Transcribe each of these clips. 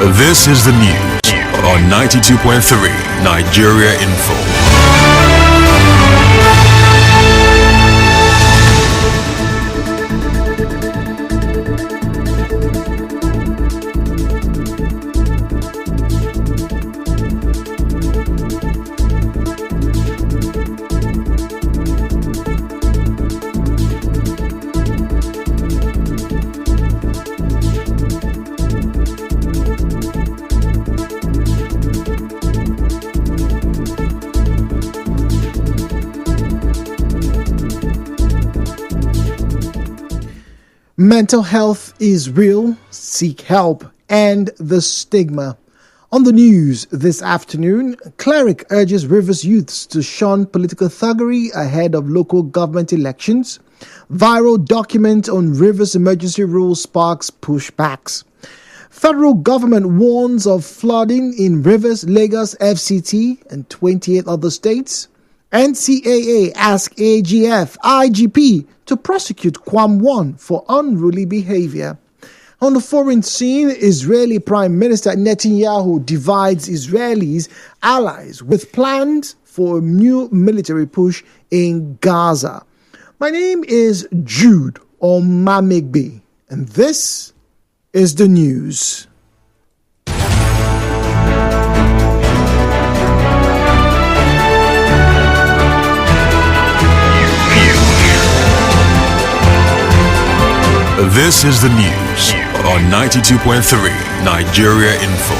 This is the news on 92.3 Nigeria Info. Mental health is real, seek help, and the stigma. On the news this afternoon, cleric urges Rivers youths to shun political thuggery ahead of local government elections. Viral document on Rivers emergency rule sparks pushbacks. Federal government warns of flooding in Rivers, Lagos, FCT, and 28 other states. NCAA asks AGF, IGP to prosecute Kwam1 for unruly behavior. On the foreign scene, Israeli Prime Minister Netanyahu divides Israelis' allies with plans for a new military push in Gaza. My name is Jude Omamegbe, and this is the news. This is the news on 92.3 Nigeria Info.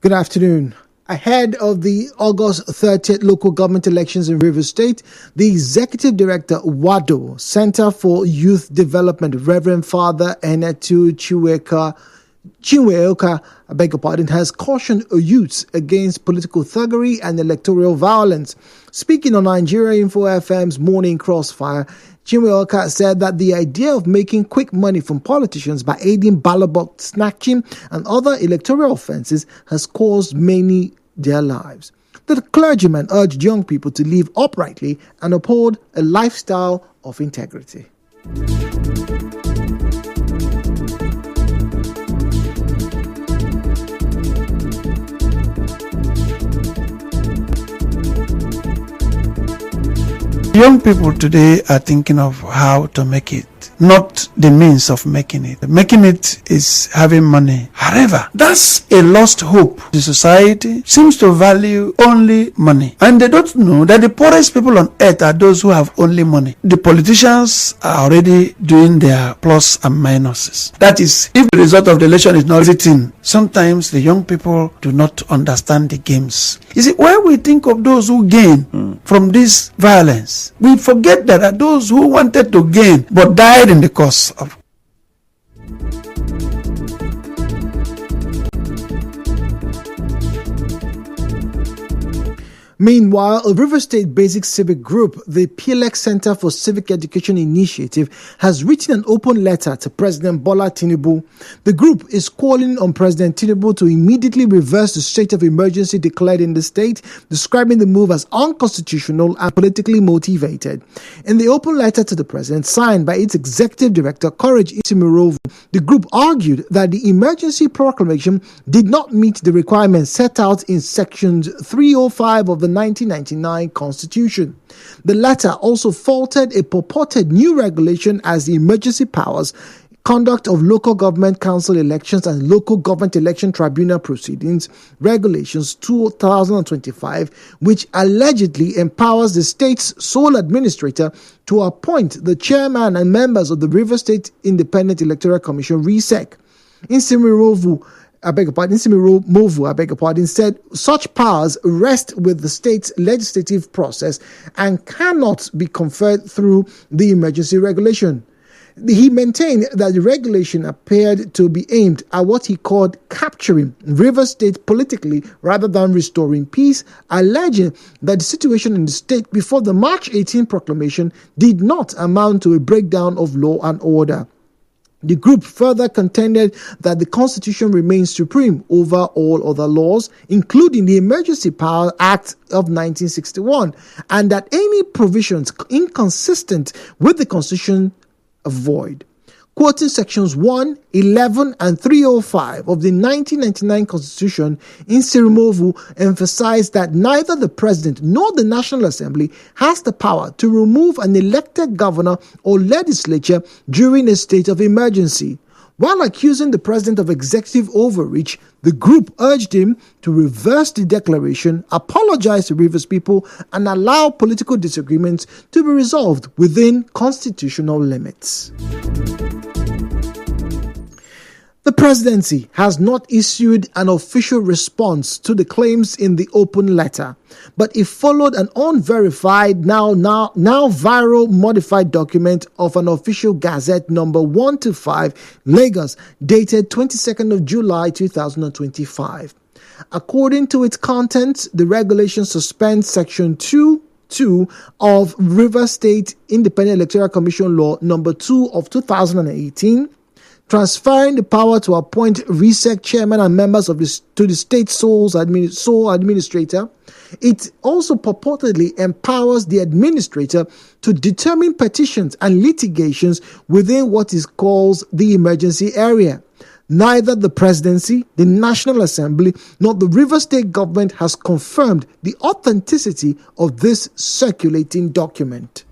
Good afternoon. Ahead of the August 30th local government elections in Rivers State, the Executive Director, WADO, Center for Youth Development, Reverend Father Enetu Chinweoka, has cautioned youths against political thuggery and electoral violence. Speaking on Nigeria Info FM's Morning Crossfire, Chinweoka said that the idea of making quick money from politicians by aiding ballot box snatching and other electoral offences has caused many their lives. The clergyman urged young people to live uprightly and uphold a lifestyle of integrity. Young people today are thinking of how to make it, not the means of making it. Making it is having money. However, that's a lost hope. The society seems to value only money. And they don't know that the poorest people on earth are those who have only money. The politicians are already doing their plus and minuses. That is, if the result of the election is not written, sometimes the young people do not understand the games. You see, when we think of those who gain from this violence, we forget that there are those who wanted to gain but died in the course of. Meanwhile, a River State basic civic group, the PLX Center for Civic Education Initiative, has written an open letter to President Bola Tinubu. The group is calling on President Tinubu to immediately reverse the state of emergency declared in the state, describing the move as unconstitutional and politically motivated. In the open letter to the president, signed by its executive director, Courage Isimirovu, the group argued that the emergency proclamation did not meet the requirements set out in Section 305 of the 1999 Constitution. The letter also faulted a purported new regulation as the Emergency Powers, Conduct of Local Government Council Elections and Local Government Election Tribunal Proceedings, Regulations 2025, which allegedly empowers the state's sole administrator to appoint the chairman and members of the River State Independent Electoral Commission, RESEC. Isimirovu said such powers rest with the state's legislative process and cannot be conferred through the emergency regulation. He maintained that the regulation appeared to be aimed at what he called capturing Rivers State politically rather than restoring peace, alleging that the situation in the state before the March 18 proclamation did not amount to a breakdown of law and order. The group further contended that the Constitution remains supreme over all other laws, including the Emergency Power Act of 1961, and that any provisions inconsistent with the Constitution are void. Quoting sections 1, 11, and 305 of the 1999 Constitution, Insirimovu emphasized that neither the President nor the National Assembly has the power to remove an elected governor or legislature during a state of emergency. While accusing the President of executive overreach, the group urged him to reverse the declaration, apologize to Rivers people, and allow political disagreements to be resolved within constitutional limits. The presidency has not issued an official response to the claims in the open letter, but it followed an unverified, now viral modified document of an official Gazette number 125, Lagos, dated 22nd of July 2025. According to its contents, the regulation suspends Section 2 of Rivers State Independent Electoral Commission Law number 2 of 2018, transferring the power to appoint RESEC chairman and members to the state sole administrator. It also purportedly empowers the administrator to determine petitions and litigations within what is called the emergency area. Neither the presidency, the National Assembly, nor the Rivers State government has confirmed the authenticity of this circulating document.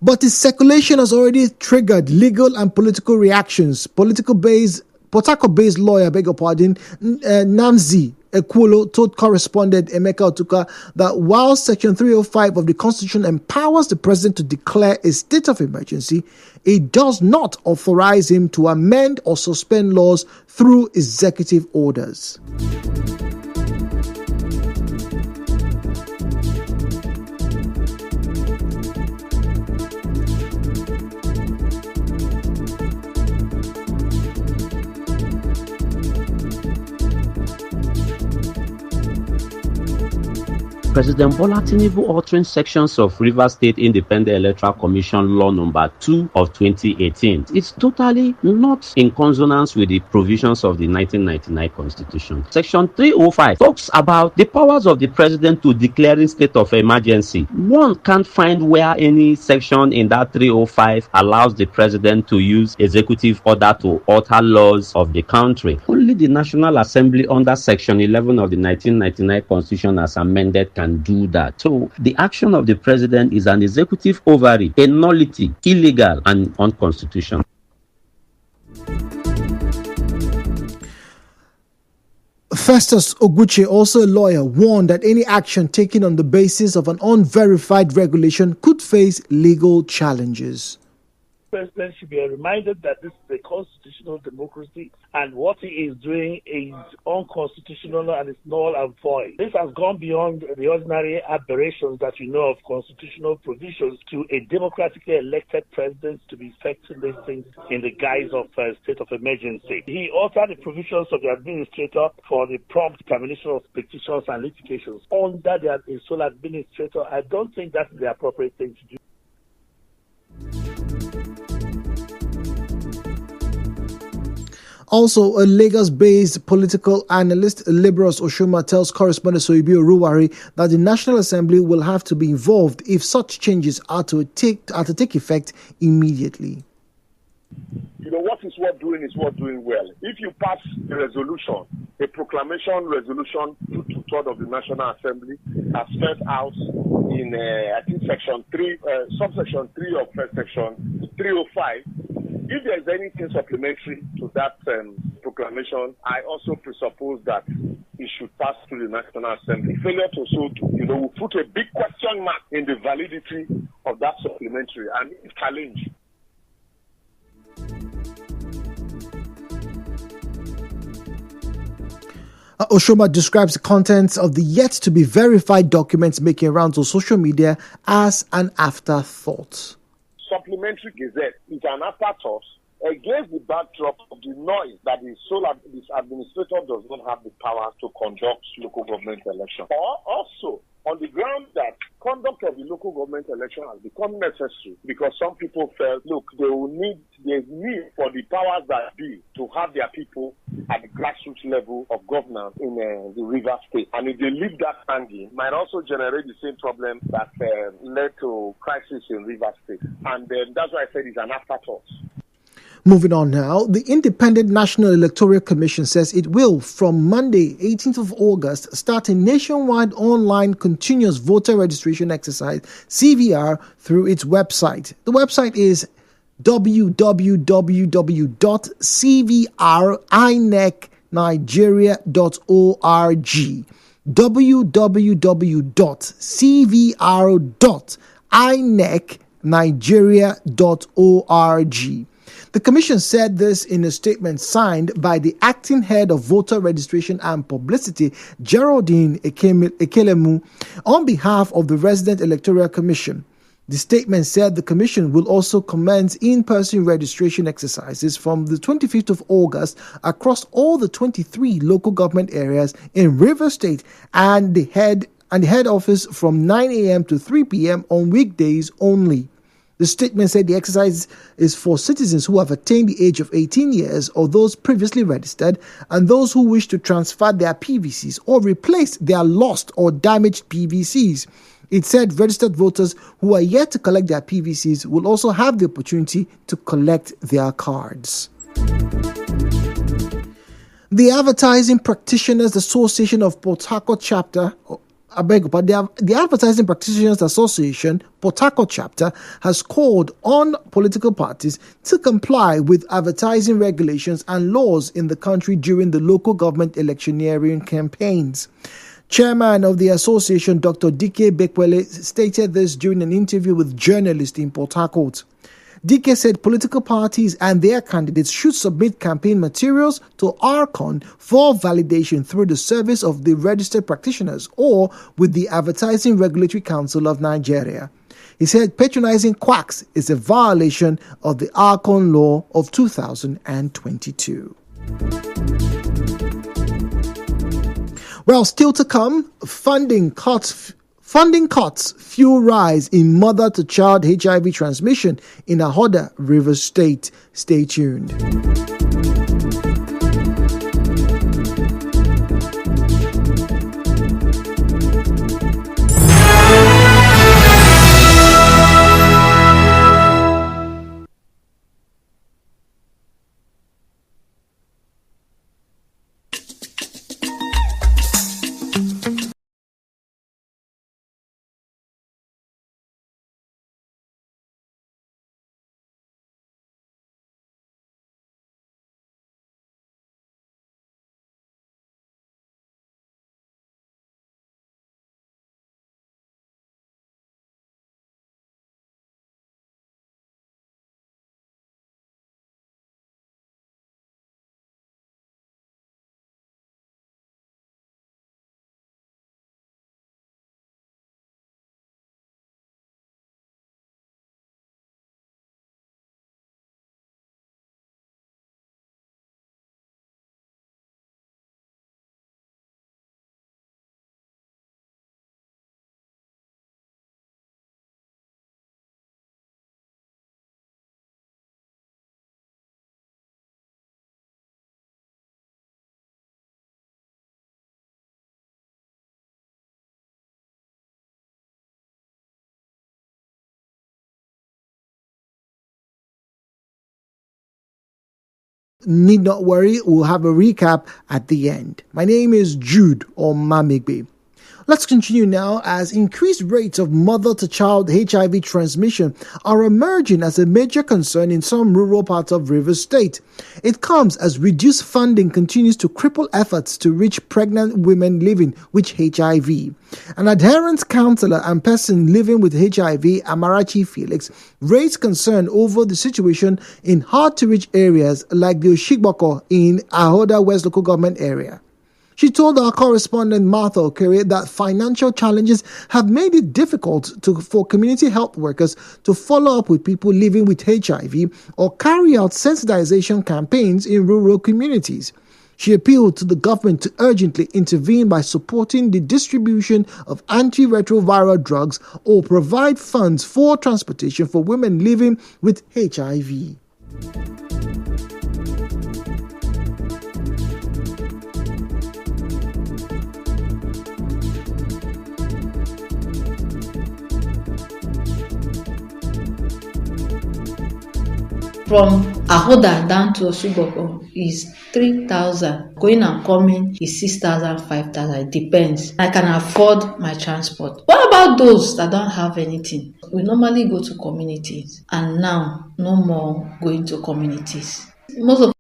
But its circulation has already triggered legal and political reactions. Port Harcourt-based lawyer, Namzi Ekwolo told correspondent Emeka Otuka that while Section 305 of the Constitution empowers the President to declare a state of emergency, it does not authorize him to amend or suspend laws through executive orders. President Bola Tinubu altering sections of Rivers State Independent Electoral Commission Law number 2 of 2018. It's totally not in consonance with the provisions of the 1999 Constitution. Section 305 talks about the powers of the President to declaring state of emergency. One can't find where any section in that 305 allows the President to use executive order to alter laws of the country. Only the National Assembly under Section 11 of the 1999 Constitution as amended can do that. So the action of the President is an executive overreach, a nullity, illegal and unconstitutional. Festus Oguche, also a lawyer, warned that any action taken on the basis of an unverified regulation could face legal challenges. The President should be reminded that this is a constitutional democracy and what he is doing is unconstitutional and is null and void. This has gone beyond the ordinary aberrations that you know of constitutional provisions to a democratically elected president to be effecting these things in the guise of a state of emergency. He altered the provisions of the administrator for the prompt termination of petitions and litigations under the sole administrator. I don't think that's the appropriate thing to do. Also, a Lagos-based political analyst, Liberus Oshoma, tells correspondent Soibi Oruwari that the National Assembly will have to be involved if such changes are to take effect immediately. You know, what is worth doing is worth doing well. If you pass a resolution, a proclamation resolution 2/3 of the National Assembly as spelled out in, I think, section 3, subsection 3 of section 305, if there is anything supplementary to that proclamation, I also presuppose that it should pass through the National Assembly. Failure to so do, will put a big question mark in the validity of that supplementary and challenge. Oshoma describes the contents of the yet-to-be-verified documents making rounds on social media as an afterthought. supplementary gazette is an afterthought against the backdrop of the noise that this administrator does not have the power to conduct local government elections. Or also on the ground that conduct of the local government election has become necessary because some people felt, look, there's need for the powers that be to have their people at the grassroots level of governance in the Rivers State. And if they leave that hanging, it might also generate the same problem that led to crisis in Rivers State. And that's why I said it's an afterthought. Moving on now, the Independent National Electoral Commission says it will, from Monday, 18th of August, start a nationwide online continuous voter registration exercise, CVR, through its website. The website is www.cvrinecnigeria.org. www.cvr.inecnigeria.org. The Commission said this in a statement signed by the acting head of voter registration and publicity, Geraldine Ekelemu, on behalf of the Resident Electoral Commission. The statement said the Commission will also commence in-person registration exercises from the 25th of August across all the 23 local government areas in Rivers State and the head office from 9 a.m. to 3 p.m. on weekdays only. The statement said the exercise is for citizens who have attained the age of 18 years or those previously registered and those who wish to transfer their PVCs or replace their lost or damaged PVCs. It said registered voters who are yet to collect their PVCs will also have the opportunity to collect their cards. The Advertising Practitioners Association of Port Harcourt Chapter, the Advertising Practitioners Association, Port Harcourt Chapter, has called on political parties to comply with advertising regulations and laws in the country during the local government electioneering campaigns. Chairman of the association, Dr. Dike Bekwele, stated this during an interview with journalists in Port Harcourt. Dike said political parties and their candidates should submit campaign materials to ARCON for validation through the service of the registered practitioners or with the Advertising Regulatory Council of Nigeria. He said patronizing quacks is a violation of the ARCON law of 2022. Well, still to come, funding cuts fuel rise in mother-to-child HIV transmission in Ahoda, Rivers State. Stay tuned. Need not worry, we'll have a recap at the end. My name is Jude Omamigbe. Let's continue now as increased rates of mother-to-child HIV transmission are emerging as a major concern in some rural parts of Rivers State. It comes as reduced funding continues to cripple efforts to reach pregnant women living with HIV. An adherence counselor and person living with HIV, Amarachi Felix, raised concern over the situation in hard-to-reach areas like the Oshigboko in Ahoda West Local Government area. She told our correspondent Martha Okere that financial challenges have made it difficult for community health workers to follow up with people living with HIV or carry out sensitization campaigns in rural communities. She appealed to the government to urgently intervene by supporting the distribution of antiretroviral drugs or provide funds for transportation for women living with HIV. From Ahoda down to Osuboko is 3,000. Going and coming is 6,000, 5,000. It depends. I can afford my transport. What about those that don't have anything? We normally go to communities, and now no more going to communities. Most of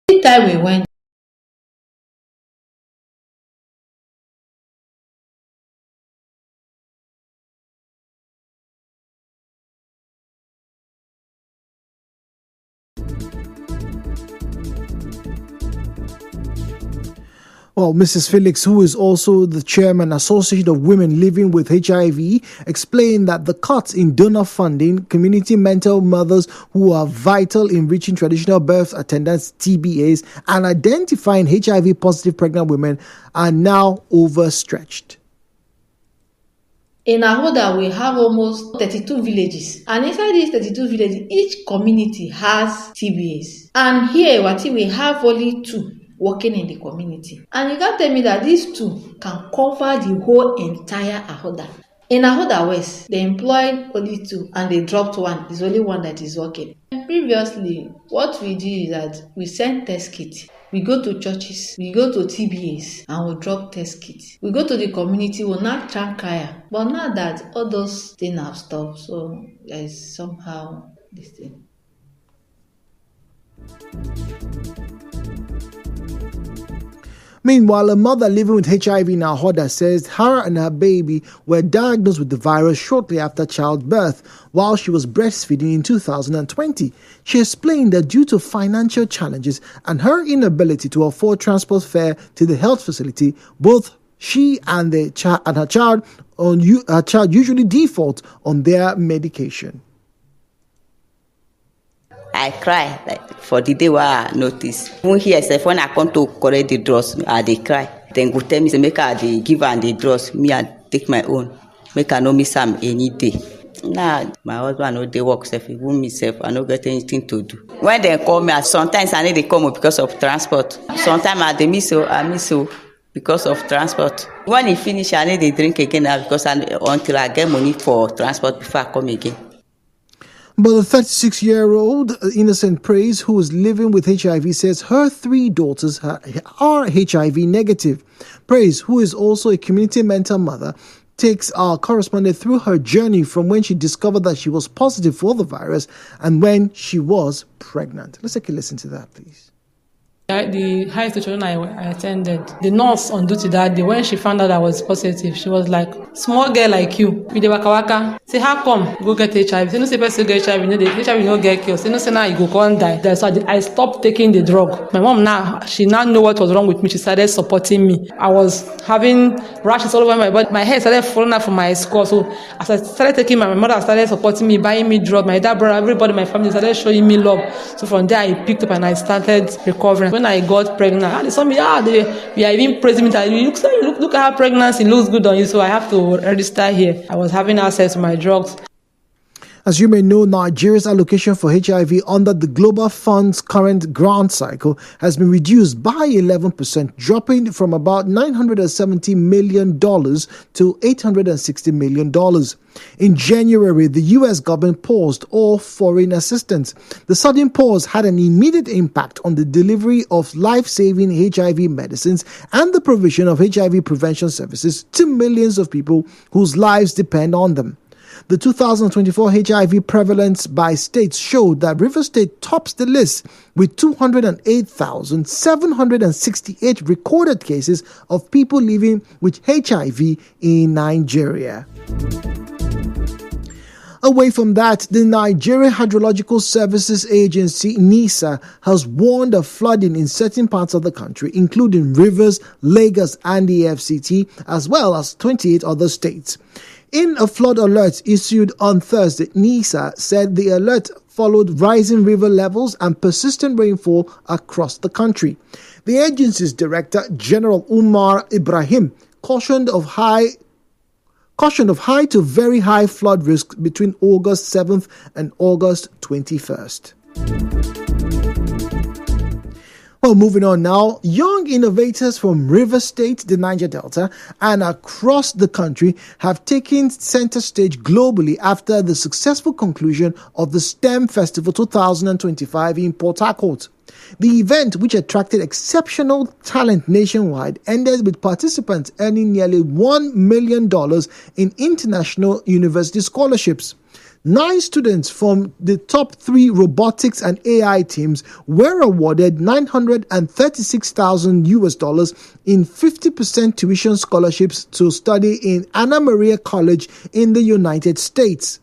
the time we went, well, Mrs. Felix, who is also the chairman, Association of Women Living with HIV, explained that the cuts in donor funding, community mental mothers who are vital in reaching traditional birth attendance TBAs, and identifying HIV-positive pregnant women are now overstretched. in Ahoda, we have almost 32 villages. And inside these 32 villages, each community has TBAs. And here, we have only 2 working in the community. And you can't tell me that these 2 can cover the whole entire Ahoda. In Ahoda West, they employed only 2 and they dropped 1. There's only 1 that is working. And previously, what we do is that we send test kits. We go to churches, we go to TBAs, and we drop test kits. We go to the community, we'll not track kaya. But now that all those things have stopped, so there is somehow this thing. Meanwhile, a mother living with HIV in Ahoda says her and her baby were diagnosed with the virus shortly after childbirth while she was breastfeeding in 2020. She explained that due to financial challenges and her inability to afford transport fare to the health facility, both she and her child usually default on their medication. I cry for the day where I notice. Even here, when I come to collect the drugs, I dey cry. Then go tell me, say, make I dey give her the drugs. Me, I take my own. Make I no miss am any day. Nah, my husband no dey work self. Even myself, I no get anything to do. When they call me, sometimes I need to come because of transport. Sometimes I dey miss because of transport. When he finish, I need to drink again because until I get money for transport before I come again. But the 36-year-old Innocent Praise, who is living with HIV, says her 3 daughters are HIV negative. Praise, who is also a community mentor mother, takes our correspondent through her journey from when she discovered that she was positive for the virus and when she was pregnant. Let's take a listen to that, please. The high institution I attended, the nurse on duty that day, when she found out I was positive, she was like, small girl like you, with the waka waka, say, how come go get HIV? Say, no, say, person get HIV, no, the HIV no get killed. Say, no, say, now you go go and die. So I stopped taking the drug. My mom she now know what was wrong with me. She started supporting me. I was having rashes all over my body. My hair started falling out from my skull. So as I started taking my mother started supporting me, buying me drugs. My dad, brother, everybody in my family started showing me love. So from there, I picked up and I started recovering. When I got pregnant, they saw me, we are even praising me that look at her pregnancy, looks good on you, so I have to register here. I was having access to my drugs. As you may know, Nigeria's allocation for HIV under the Global Fund's current grant cycle has been reduced by 11%, dropping from about $970 million to $860 million. In January, the U.S. government paused all foreign assistance. The sudden pause had an immediate impact on the delivery of life-saving HIV medicines and the provision of HIV prevention services to millions of people whose lives depend on them. The 2024 HIV prevalence by states showed that Rivers State tops the list with 208,768 recorded cases of people living with HIV in Nigeria. Away from that, the Nigeria Hydrological Services Agency, NISA, has warned of flooding in certain parts of the country, including Rivers, Lagos, and the FCT, as well as 28 other states. In a flood alert issued on Thursday, NISA said the alert followed rising river levels and persistent rainfall across the country. The agency's Director General Umar Ibrahim cautioned of high to very high flood risk between August 7th and August 21st. Well, moving on now, young innovators from River State, the Niger Delta, and across the country have taken center stage globally after the successful conclusion of the STEM Festival 2025 in Port Harcourt. The event, which attracted exceptional talent nationwide, ended with participants earning nearly $1 million in international university scholarships. 9 students from the top 3 robotics and AI teams were awarded $936,000 in 50% tuition scholarships to study in Anna Maria College in the United States.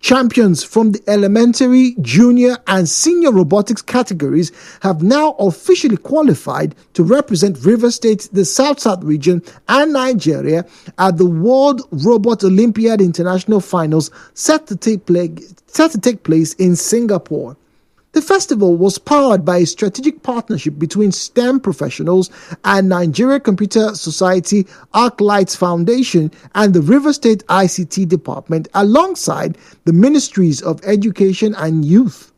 Champions from the elementary, junior, and senior robotics categories have now officially qualified to represent River State, the South-South region, and Nigeria at the World Robot Olympiad International Finals set to take place in Singapore. The festival was powered by a strategic partnership between STEM professionals and Nigeria Computer Society ArcLights Foundation and the River State ICT Department, alongside the Ministries of Education and Youth.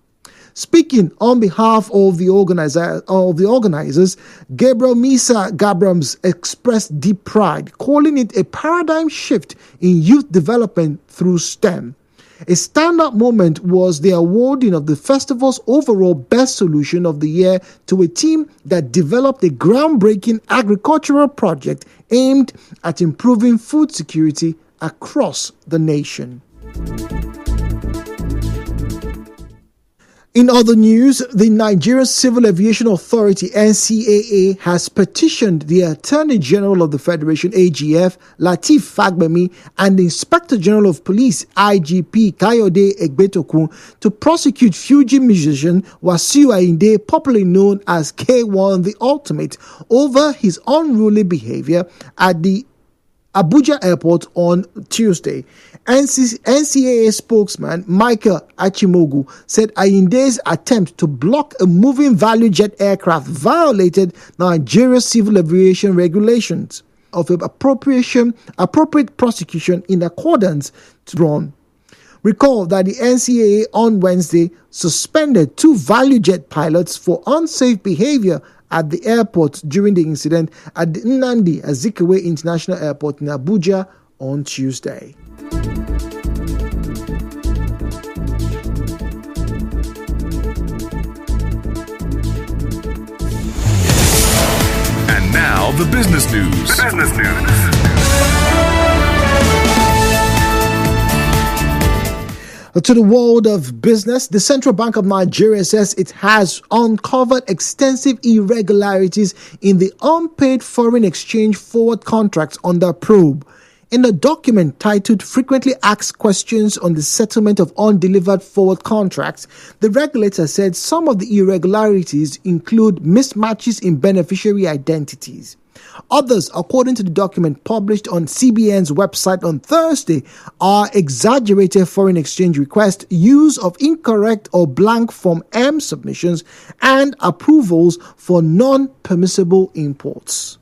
Speaking on behalf of the organizers, Gabriel Misa Gabrams expressed deep pride, calling it a paradigm shift in youth development through STEM. A standout moment was the awarding of the festival's overall Best Solution of the Year to a team that developed a groundbreaking agricultural project aimed at improving food security across the nation. In other news, the Nigeria Civil Aviation Authority (NCAA) has petitioned the Attorney General of the Federation (AGF), Lateef Fagbemi, and the Inspector General of Police (IGP) Kayode Egbetokun to prosecute Fuji musician Wasiu Ayinde, popularly known as K1 the Ultimate, over his unruly behavior at the Abuja Airport on Tuesday. NCAA spokesman Michael Achimogu said Ayinde's attempt to block a moving value jet aircraft violated Nigeria's civil aviation regulations of appropriate prosecution in accordance to RON. Recall that the NCAA on Wednesday suspended 2 value jet pilots for unsafe behavior at the airport during the incident at the Nnamdi Azikiwe International Airport in Abuja on Tuesday. And now the business news. To the world of business, the Central Bank of Nigeria says it has uncovered extensive irregularities in the unpaid foreign exchange forward contracts under probe. In a document titled Frequently Asked Questions on the Settlement of Undelivered Forward Contracts, the regulator said some of the irregularities include mismatches in beneficiary identities. Others, according to the document published on CBN's website on Thursday, are exaggerated foreign exchange requests, use of incorrect or blank Form M submissions, and approvals for non-permissible imports.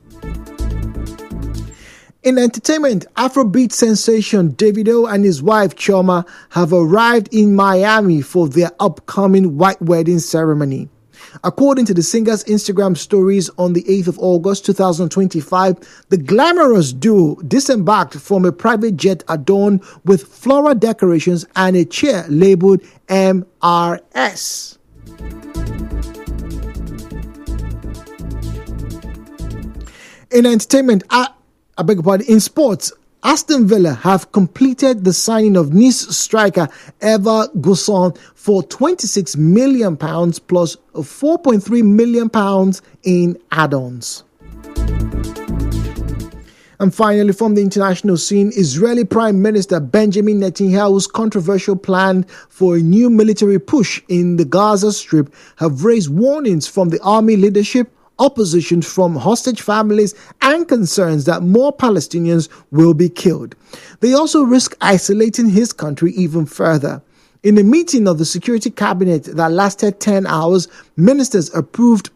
In entertainment, Afrobeat sensation Davido and his wife Chioma have arrived in Miami for their upcoming white wedding ceremony. According to the singer's Instagram stories on the 8th of August 2025, the glamorous duo disembarked from a private jet adorned with floral decorations and a chair labeled MRS. In entertainment, in sports, Aston Villa have completed the signing of Nice striker Eva Gusson for £26 million plus £4.3 million in add-ons. And finally, from the international scene, Israeli Prime Minister Benjamin Netanyahu's controversial plan for a new military push in the Gaza Strip have raised warnings from the army leadership, opposition from hostage families, and concerns that more Palestinians will be killed. They also risk isolating his country even further. In a meeting of the Security Cabinet that lasted 10 hours, ministers approved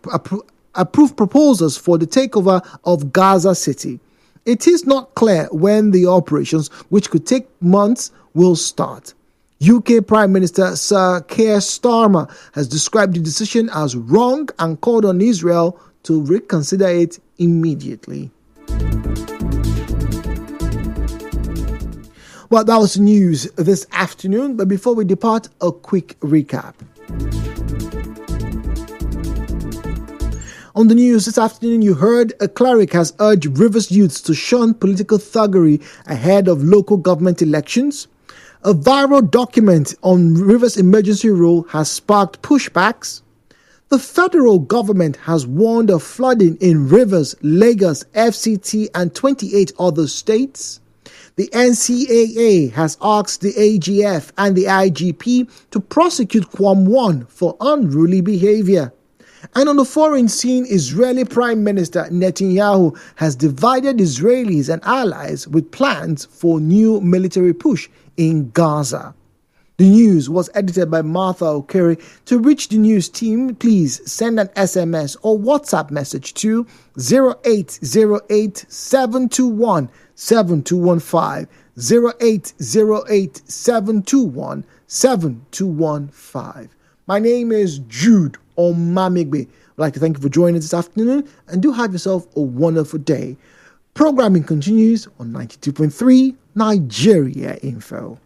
proposals for the takeover of Gaza City. It is not clear when the operations, which could take months, will start. UK Prime Minister Sir Keir Starmer has described the decision as wrong and called on Israel to reconsider it immediately. Well, that was the news this afternoon, but before we depart, a quick recap. On the news this afternoon, you heard a cleric has urged Rivers youths to shun political thuggery ahead of local government elections. A viral document on Rivers' emergency rule has sparked pushbacks. The federal government has warned of flooding in Rivers, Lagos, FCT, and 28 other states. The NCAA has asked the AGF and the IGP to prosecute Kwam1 for unruly behavior. And on the foreign scene, Israeli Prime Minister Netanyahu has divided Israelis and allies with plans for new military push in Gaza. The news was edited by Martha Okere. To reach the news team, please send an SMS or WhatsApp message to 0808 721 7215, 0808 721 7215. My name is Jude Omamigbe. I'd like to thank you for joining us this afternoon, and do have yourself a wonderful day. Programming continues on 92.3 Nigeria Info.